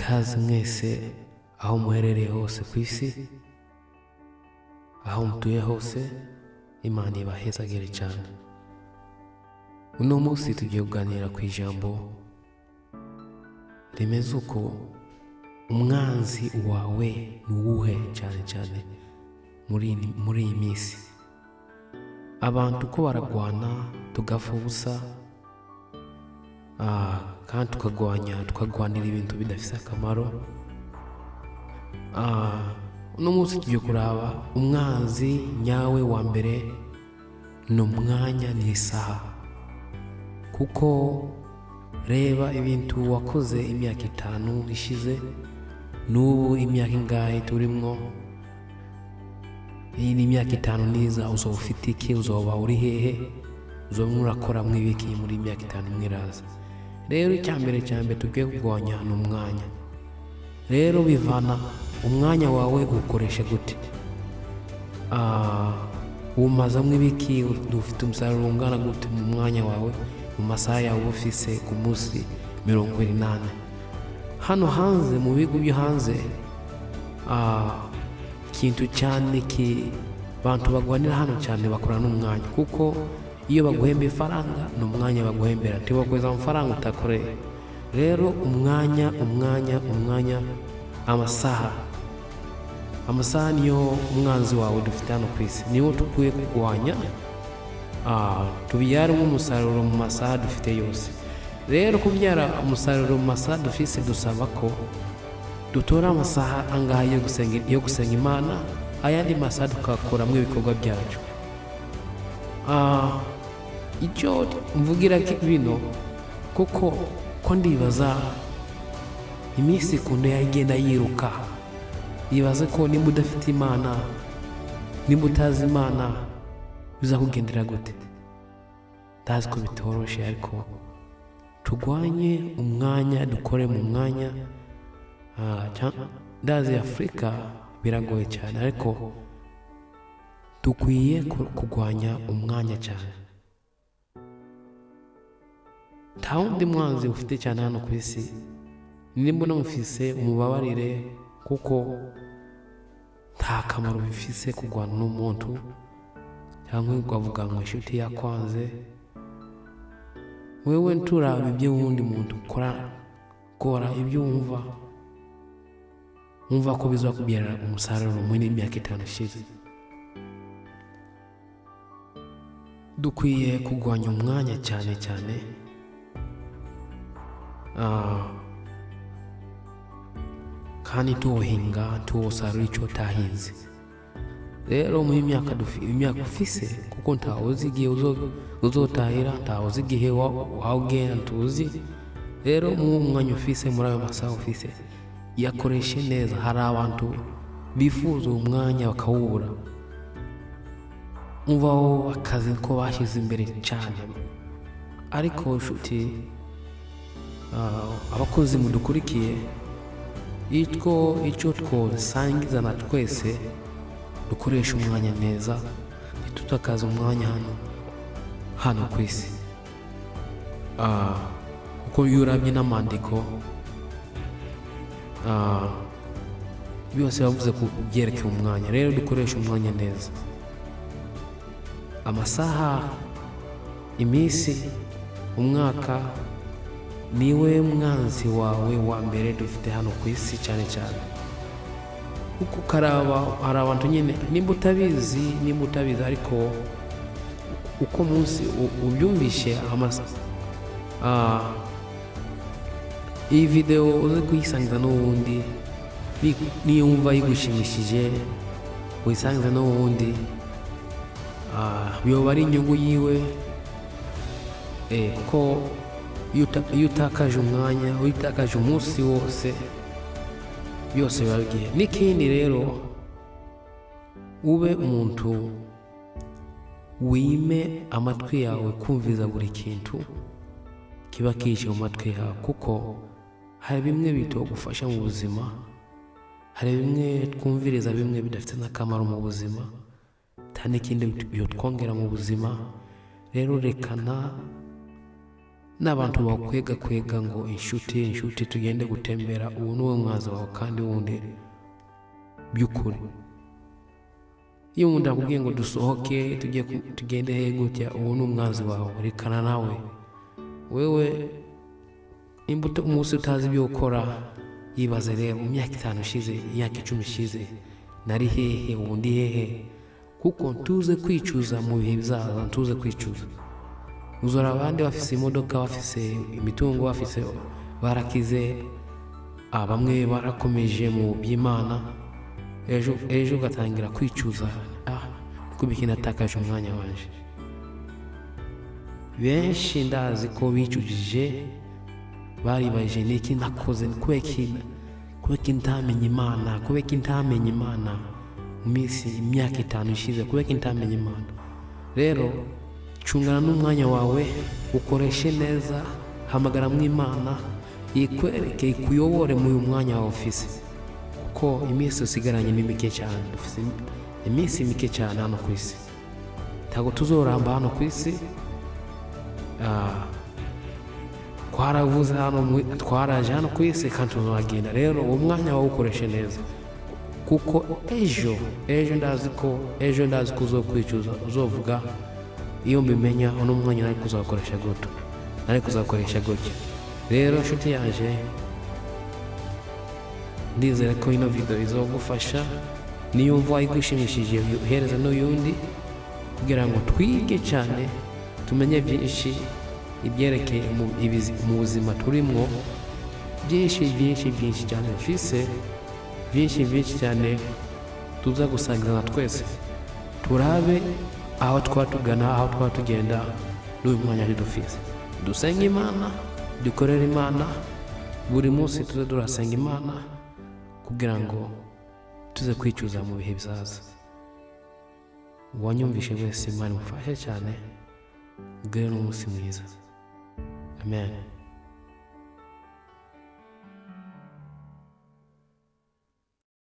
ikaze mwese aho muherereye hose ku isi, aho mutuye hose, Imana ibahezagire cyane. Uno munsi tugiye kuganira ku ijambo rimeze uko: umwanzi wawe ni uwuhe cyane muri iyi minsi. Abantu ko baragwana tugapfa ubusa, kandi tukagwanira ibintu bidafite akamaro. Uno munsi tugiye kuraba umwanzi nyawe wa mbere ni umwanya, ni isaha. Kuko reba ibintu wakoze imyaka 5 ishize, n'ubu imyaka ingahe turimwo. Iyi ni imyaka 5 niza, uzoba ufite iki? Uzoba uri hehe? Uzoba murakora mwibiki muri imyaka 5 mwiraza? Rero icyambere tugiye kugwanya ni umwanya. Rero bivana umwanya wawe ukoresha gute. Umazamwe ibiki? Ufite umusaruro ungana gute mu mwanya wawe, mu masaha yawe ufise ku munsi 28? Hano hanze, mu bigo byo hanze, ikintu cyane bantu bagwanira hano cyane bakora n'umwanya. Kuko iyo baguhemba ifaranga ni umwanya baguhembera, ntibakweza amafaranga utakoreye. Rero umwanya, amasaha niyo umwanzi wawe dufite hano ku isi, niwo tukwiye kurwanya, tubyaremo umusaruro mu masaha dufite yose. Rero kubyara umusaruro mu masaha dufise, dusaba ko dutora amasaha angahe yo gusenga Imana, ayandi masaha tukakoramo ibikorwa byacu. Icyo mvugira bino kuko ndibaza iminsi kuntu yagenda yiruka. Yibaze ko nimba udafite Imana, nimba utazi Imana, bizakugendera gute? Ndazi ko bitoroshe, ariko turwanye umwanya, dukore mu mwanya. Ndazi Afurika biragoye cyane, ariko dukwiye kurwanya umwanya cyane. Nta wundi mwanzi ufite cyane hano ku isi. Nimba unamufise umubabarire, kuko nta kamaro bifise kurwana n'umuntu, cyangwa ukavuga ngo inshuti yakwanze. Wewe nturaba ibyo wundi muntu kora ibyo wumva ko bizakubyarira umusaruro muri imyaka 5 ishize. Dukwiye kurwanya umwanya cyane, kandi tuwusarura icyo tahinze. Rero mu imyaka ufise, kuko ntawe uzi igihe uzotahira, ntawe uzi igihe wawugenda, ntuzi. Rero mu mwanya ufise, muri ayo masaha ufise, yakoreshe neza. Hari abantu bifuza umwanya bakawubura, umvaho akazi ko bashyize imbere cyane. Ariko nshuti, abakozi mudukurikiye, icyo twosangiza na twese, dukoresha umwanya neza, ntitutakaze umwanya hano ku isi. Kuko iyo urabye n'amandiko, byose bavuze ku byerekeye umwanya. Rero dukoresha umwanya neza. Amasaha, iminsi, umwaka niwe mwanzi wawe wa mbere dufite hano ku isi cyane. Kuko hari abantu nyine, nimba utabizi, ariko uko munsi ubyumvishe iyi video uze kuyisangiza n'uwundi, niyo wumva yigushimishije uyisangiza n'uwundi, biyoba ari inyungu yiwe. Kuko iyo utakaje umwanya, utakaje umunsi wose, byose biba bigiye. N'ikindi rero, ube umuntu wime amatwi yawe kumviza buri kintu kiba kije mu matwi yawe. Kuko hari bimwe bitogufasha mu buzima, hari bimwe twumviriza, bimwe bidafite n'akamaro mu buzima, nta n'ikindi bitwongera mu buzima. Rero rekana n'abantu bakwega ngo inshuti tugende gutembera, uwo ni wo mwanzi wawe kandi wundi by'ukuri. Iyo umuntu akubwiye ngo dusohoke tugende gutya, uwo ni umwanzi wawe. Rekana nawe wewe imbuto umunsi utazi ibyo ukora. Yibaze rero mu myaka 5 ishize, imyaka 10 ishize, nari hehe, ubundi hehe? Kuko tuze kwicuza mu bihe bizaza, tuze kwicuza. Uzora abandi bafise imodoka, bafise imitungo, bafise barakize, bamwe barakomeje mu by'Imana. Ejo gatangira kwicuza, kubiki natakaje umwanya wanje. Benshi ndazi ko bicujije, baribaje niki nakoze, kubeki ntamenye Imana mu minsi imyaka 5 ishize, kubeki ntamenye Imana. Rero cungana n'umwanya wawe, ukoreshe neza, hamagara mu Imana ikwereke, ikuyobore mu mwanya wawe ufise, kuko iminsi usigaranye ni mike cyane. Dufise iminsi mike cyane hano ku isi, ntabwo tuzoramba hano ku isi. Twaraje hano ku isi kandi tuzagenda. Rero uwo mwanya wawe ukoreshe neza, kuko ejo ndazi ko uzokwicuza, uzovuga iyo mbimenya uno mwanya nari kuzakoresha gutya. Rero nshuti yaje, ndizera ko ino video izogufasha. Niyo mva igushimishije, uhereza n'uyundi, kugira ngo twige cyane, tumenye byinshi ibyerekeye mu buzima turimwo. byinshi cyane mfise, byinshi cyane tuza gusangiza twese. Turabe aho twatugana, aho twatugenda n'uyu mwanya dufise. Dusenga Imana, dukorera Imana, buri munsi tuze turasenga Imana, kugira ngo tuze kwicuza mu bihe bizaza. Wanyumvishe wese, Imana imufashe cyane, ugire n'umunsi mwiza. Amen.